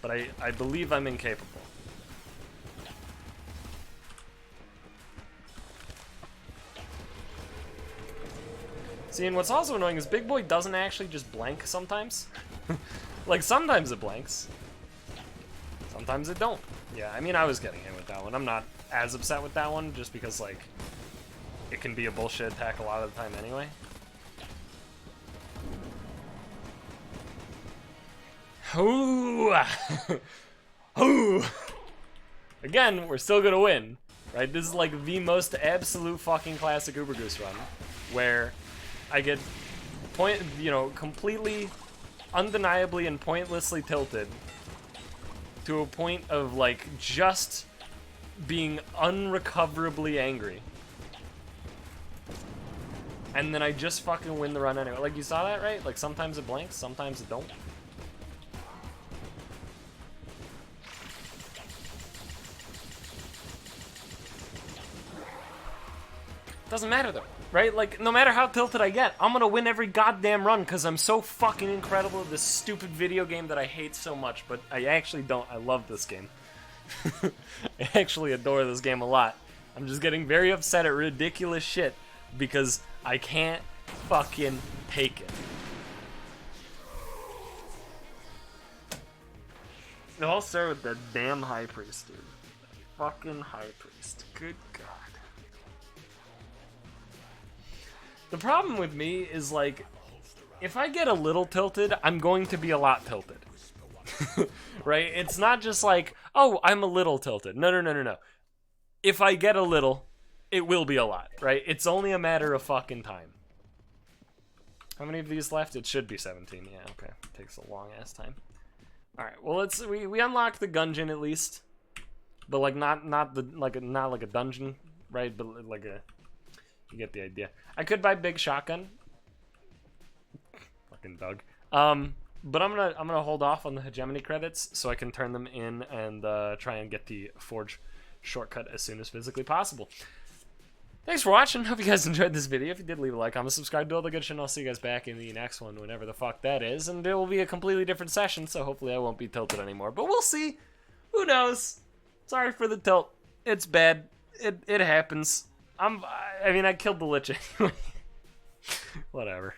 But I believe I'm incapable. See, and what's also annoying is Big Boy doesn't actually just blank sometimes. Like, sometimes it blanks. Sometimes it don't. Yeah, I mean, I was getting hit with that one. I'm not as upset with that one, just because, like, it can be a bullshit attack a lot of the time anyway. Ooh! Ooh! Again, we're still gonna win, right? This is, like, the most absolute fucking classic UberGoose run, where I get completely, undeniably and pointlessly tilted to a point of, like, just being unrecoverably angry. And then I just fucking win the run anyway. Like, you saw that, right? Like, sometimes it blanks, sometimes it don't. Doesn't matter, though, right? Like, no matter how tilted I get, I'm gonna win every goddamn run because I'm so fucking incredible at this stupid video game that I hate so much, but I actually don't. I love this game. I actually adore this game a lot. I'm just getting very upset at ridiculous shit because I can't fucking take it. It all started with that damn High Priest, dude. That fucking High Priest. Good God. The problem with me is, like, if I get a little tilted, I'm going to be a lot tilted. Right? It's not just like, oh, I'm a little tilted. No. If I get a little, it will be a lot, right? It's only a matter of fucking time. How many of these left? It should be 17. Yeah, okay. Takes a long ass time. Alright, well, we unlocked the Gungeon at least. But, like, not like a dungeon, right? But like You get the idea. I could buy big shotgun. Fucking Doug. But I'm gonna hold off on the hegemony credits so I can turn them in and try and get the forge shortcut as soon as physically possible. Thanks for watching. Hope you guys enjoyed this video. If you did, leave a like, comment, subscribe, do all the good shit, and I'll see you guys back in the next one, whenever the fuck that is. And it will be a completely different session, so hopefully I won't be tilted anymore. But we'll see. Who knows? Sorry for the tilt. It's bad. It happens. I mean, I killed the Lich anyway. Whatever.